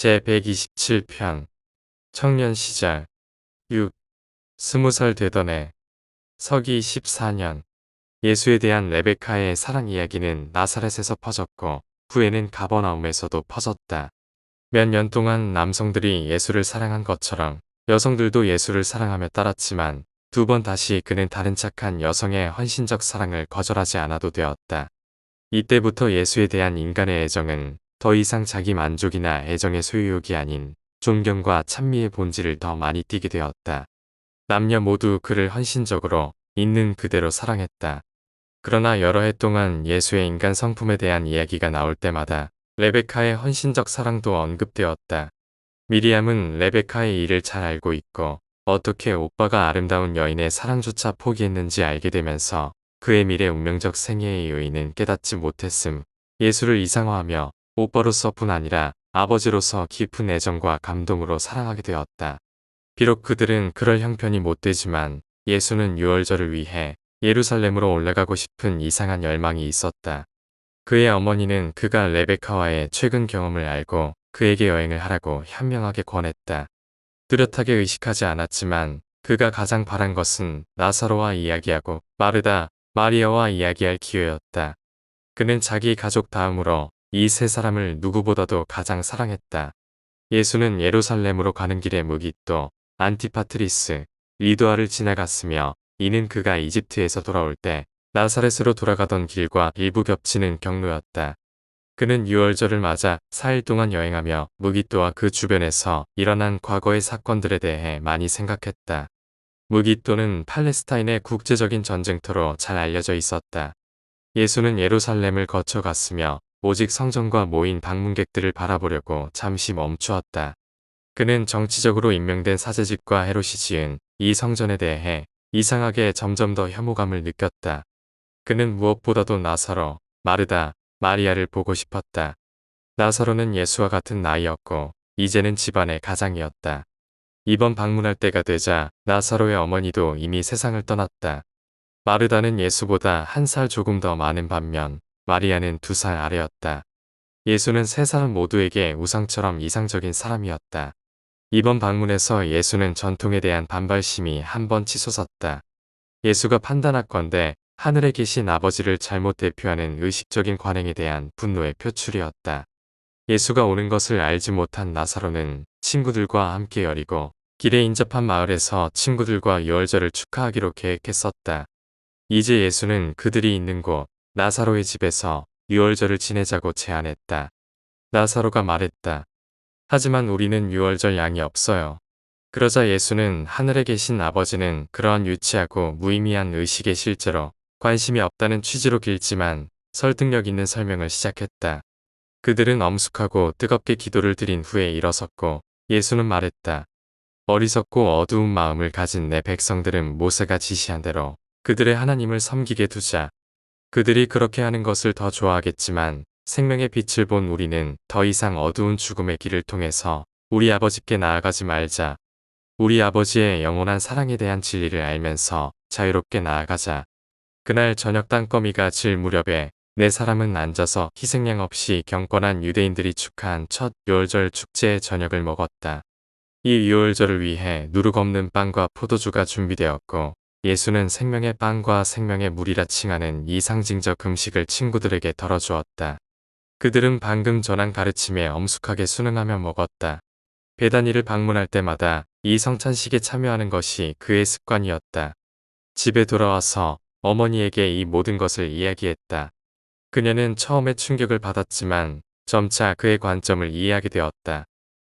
제127편 청년 시절 6. 20살 되던 해 서기 14년 예수에 대한 레베카의 사랑 이야기는 나사렛에서 퍼졌고 후에는 가버나움에서도 퍼졌다. 몇 년 동안 남성들이 예수를 사랑한 것처럼 여성들도 예수를 사랑하며 따랐지만 두 번 다시 그는 다른 착한 여성의 헌신적 사랑을 거절하지 않아도 되었다. 이때부터 예수에 대한 인간의 애정은 더 이상 자기 만족이나 애정의 소유욕이 아닌 존경과 찬미의 본질을 더 많이 띠게 되었다. 남녀 모두 그를 헌신적으로 있는 그대로 사랑했다. 그러나 여러 해 동안 예수의 인간 성품에 대한 이야기가 나올 때마다 레베카의 헌신적 사랑도 언급되었다. 미리암은 레베카의 일을 잘 알고 있고 어떻게 오빠가 아름다운 여인의 사랑조차 포기했는지 알게 되면서 그의 미래 운명적 생애의 요인은 깨닫지 못했음. 예수를 이상화하며 오빠로서뿐 아니라 아버지로서 깊은 애정과 감동으로 사랑하게 되었다. 비록 그들은 그럴 형편이 못 되지만 예수는 유월절을 위해 예루살렘으로 올라가고 싶은 이상한 열망이 있었다. 그의 어머니는 그가 레베카와의 최근 경험을 알고 그에게 여행을 하라고 현명하게 권했다. 뚜렷하게 의식하지 않았지만 그가 가장 바란 것은 나사로와 이야기하고 마르다, 마리아와 이야기할 기회였다. 그는 자기 가족 다음으로 이 세 사람을 누구보다도 가장 사랑했다. 예수는 예루살렘으로 가는 길에 무깃도, 안티파트리스, 리도아를 지나갔으며 이는 그가 이집트에서 돌아올 때 나사렛으로 돌아가던 길과 일부 겹치는 경로였다. 그는 유월절을 맞아 4일 동안 여행하며 무깃도와 그 주변에서 일어난 과거의 사건들에 대해 많이 생각했다. 무깃도는 팔레스타인의 국제적인 전쟁터로 잘 알려져 있었다. 예수는 예루살렘을 거쳐 갔으며 오직 성전과 모인 방문객들을 바라보려고 잠시 멈추었다. 그는 정치적으로 임명된 사제직과 헤롯이 지은 이 성전에 대해 이상하게 점점 더 혐오감을 느꼈다. 그는 무엇보다도 나사로, 마르다, 마리아를 보고 싶었다. 나사로는 예수와 같은 나이였고 이제는 집안의 가장이었다. 이번 방문할 때가 되자 나사로의 어머니도 이미 세상을 떠났다. 마르다는 예수보다 한 살 조금 더 많은 반면 마리아는 2살 아래였다. 예수는 세 사람 모두에게 우상처럼 이상적인 사람이었다. 이번 방문에서 예수는 전통에 대한 반발심이 한 번 치솟았다. 예수가 판단할건대 하늘에 계신 아버지를 잘못 대표하는 의식적인 관행에 대한 분노의 표출이었다. 예수가 오는 것을 알지 못한 나사로는 친구들과 함께 여리고 길에 인접한 마을에서 친구들과 유월절을 축하하기로 계획했었다. 이제 예수는 그들이 있는 곳 나사로의 집에서 유월절을 지내자고 제안했다. 나사로가 말했다. 하지만 우리는 유월절 양이 없어요. 그러자 예수는 하늘에 계신 아버지는 그러한 유치하고 무의미한 의식에 실제로 관심이 없다는 취지로 길지만 설득력 있는 설명을 시작했다. 그들은 엄숙하고 뜨겁게 기도를 드린 후에 일어섰고 예수는 말했다. 어리석고 어두운 마음을 가진 내 백성들은 모세가 지시한 대로 그들의 하나님을 섬기게 두자. 그들이 그렇게 하는 것을 더 좋아하겠지만 생명의 빛을 본 우리는 더 이상 어두운 죽음의 길을 통해서 우리 아버지께 나아가지 말자. 우리 아버지의 영원한 사랑에 대한 진리를 알면서 자유롭게 나아가자. 그날 저녁 땅거미가 질 무렵에 네 사람은 앉아서 희생양 없이 경건한 유대인들이 축하한 첫 유월절 축제의 저녁을 먹었다. 이 유월절을 위해 누룩 없는 빵과 포도주가 준비되었고 예수는 생명의 빵과 생명의 물이라 칭하는 이 상징적 음식을 친구들에게 덜어주었다. 그들은 방금 전한 가르침에 엄숙하게 순응하며 먹었다. 베다니를 방문할 때마다 이 성찬식에 참여하는 것이 그의 습관이었다. 집에 돌아와서 어머니에게 이 모든 것을 이야기했다. 그녀는 처음에 충격을 받았지만 점차 그의 관점을 이해하게 되었다.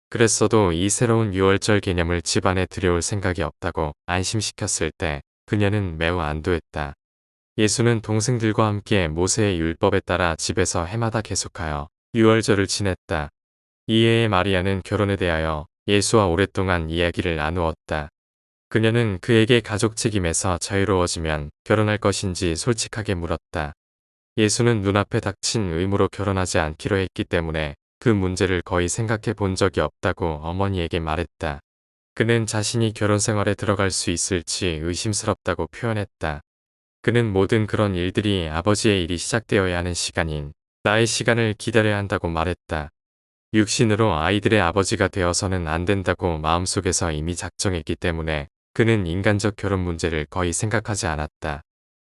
그랬어도 이 새로운 유월절 개념을 집안에 들여올 생각이 없다고 안심시켰을 때 그녀는 매우 안도했다. 예수는 동생들과 함께 모세의 율법에 따라 집에서 해마다 계속하여 유월절을 지냈다. 이해의 마리아는 결혼에 대하여 예수와 오랫동안 이야기를 나누었다. 그녀는 그에게 가족 책임에서 자유로워지면 결혼할 것인지 솔직하게 물었다. 예수는 눈앞에 닥친 의무로 결혼하지 않기로 했기 때문에 그 문제를 거의 생각해 본 적이 없다고 어머니에게 말했다. 그는 자신이 결혼 생활에 들어갈 수 있을지 의심스럽다고 표현했다. 그는 모든 그런 일들이 아버지의 일이 시작되어야 하는 시간인 나의 시간을 기다려야 한다고 말했다. 육신으로 아이들의 아버지가 되어서는 안 된다고 마음속에서 이미 작정했기 때문에 그는 인간적 결혼 문제를 거의 생각하지 않았다.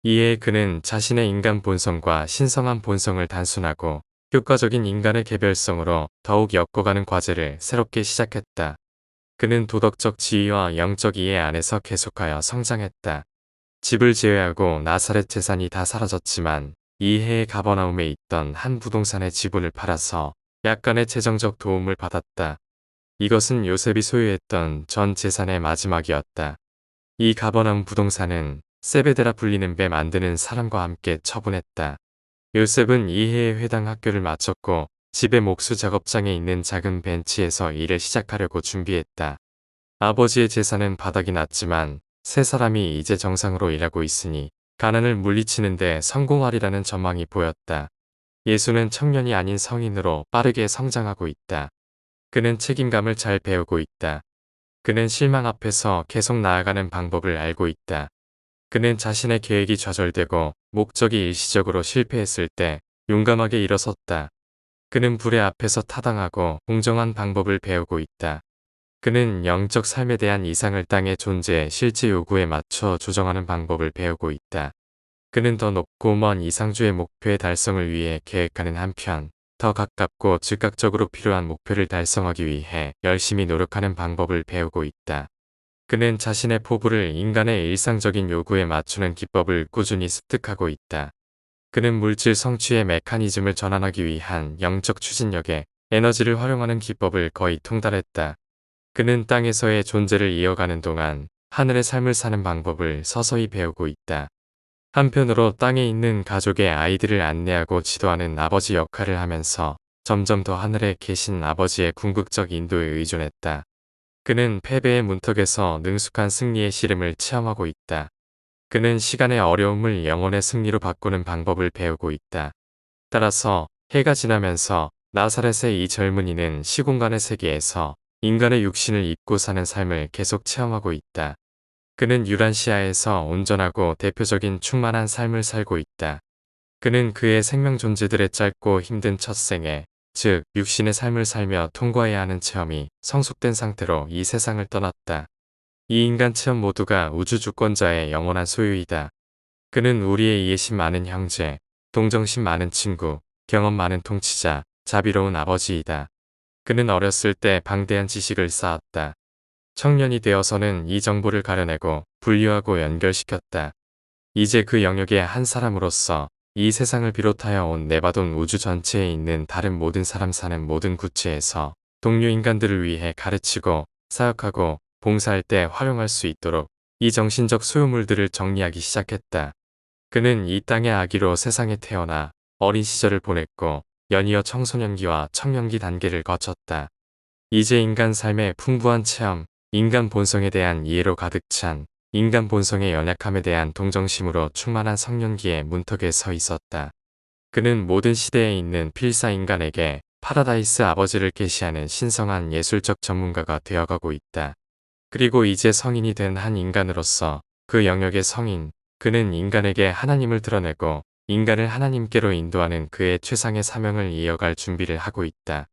이에 그는 자신의 인간 본성과 신성한 본성을 단순하고 효과적인 인간의 개별성으로 더욱 엮어가는 과제를 새롭게 시작했다. 그는 도덕적 지위와 영적 이해 안에서 계속하여 성장했다. 집을 제외하고 나사렛 재산이 다 사라졌지만 이해의 가버나움에 있던 한 부동산의 지분을 팔아서 약간의 재정적 도움을 받았다. 이것은 요셉이 소유했던 전 재산의 마지막이었다. 이 가버나움 부동산은 세베데라 불리는 배 만드는 사람과 함께 처분했다. 요셉은 이해에 해당 학교를 마쳤고 집의 목수 작업장에 있는 작은 벤치에서 일을 시작하려고 준비했다. 아버지의 재산은 바닥이 났지만 세 사람이 이제 정상으로 일하고 있으니 가난을 물리치는데 성공하리라는 전망이 보였다. 예수는 청년이 아닌 성인으로 빠르게 성장하고 있다. 그는 책임감을 잘 배우고 있다. 그는 실망 앞에서 계속 나아가는 방법을 알고 있다. 그는 자신의 계획이 좌절되고 목적이 일시적으로 실패했을 때 용감하게 일어섰다. 그는 불의 앞에서 타당하고 공정한 방법을 배우고 있다. 그는 영적 삶에 대한 이상을 땅의 존재의 실제 요구에 맞춰 조정하는 방법을 배우고 있다. 그는 더 높고 먼 이상주의 목표의 달성을 위해 계획하는 한편, 더 가깝고 즉각적으로 필요한 목표를 달성하기 위해 열심히 노력하는 방법을 배우고 있다. 그는 자신의 포부를 인간의 일상적인 요구에 맞추는 기법을 꾸준히 습득하고 있다. 그는 물질 성취의 메커니즘을 전환하기 위한 영적 추진력에 에너지를 활용하는 기법을 거의 통달했다. 그는 땅에서의 존재를 이어가는 동안 하늘의 삶을 사는 방법을 서서히 배우고 있다. 한편으로 땅에 있는 가족의 아이들을 안내하고 지도하는 아버지 역할을 하면서 점점 더 하늘에 계신 아버지의 궁극적 인도에 의존했다. 그는 패배의 문턱에서 능숙한 승리의 시름을 체험하고 있다. 그는 시간의 어려움을 영혼의 승리로 바꾸는 방법을 배우고 있다. 따라서 해가 지나면서 나사렛의 이 젊은이는 시공간의 세계에서 인간의 육신을 입고 사는 삶을 계속 체험하고 있다. 그는 유란시아에서 온전하고 대표적인 충만한 삶을 살고 있다. 그는 그의 생명 존재들의 짧고 힘든 첫 생에, 즉 육신의 삶을 살며 통과해야 하는 체험이 성숙된 상태로 이 세상을 떠났다. 이 인간 체험 모두가 우주 주권자의 영원한 소유이다. 그는 우리의 이해심 많은 형제, 동정심 많은 친구, 경험 많은 통치자, 자비로운 아버지이다. 그는 어렸을 때 방대한 지식을 쌓았다. 청년이 되어서는 이 정보를 가려내고 분류하고 연결시켰다. 이제 그 영역의 한 사람으로서 이 세상을 비롯하여 온 네바돈 우주 전체에 있는 다른 모든 사람 사는 모든 구체에서 동료 인간들을 위해 가르치고 사역하고 봉사할 때 활용할 수 있도록 이 정신적 소유물들을 정리하기 시작했다. 그는 이 땅의 아기로 세상에 태어나 어린 시절을 보냈고 연이어 청소년기와 청년기 단계를 거쳤다. 이제 인간 삶의 풍부한 체험, 인간 본성에 대한 이해로 가득 찬 인간 본성의 연약함에 대한 동정심으로 충만한 성년기의 문턱에 서 있었다. 그는 모든 시대에 있는 필사 인간에게 파라다이스 아버지를 계시하는 신성한 예술적 전문가가 되어가고 있다. 그리고 이제 성인이 된 한 인간으로서 그 영역의 성인, 그는 인간에게 하나님을 드러내고 인간을 하나님께로 인도하는 그의 최상의 사명을 이어갈 준비를 하고 있다.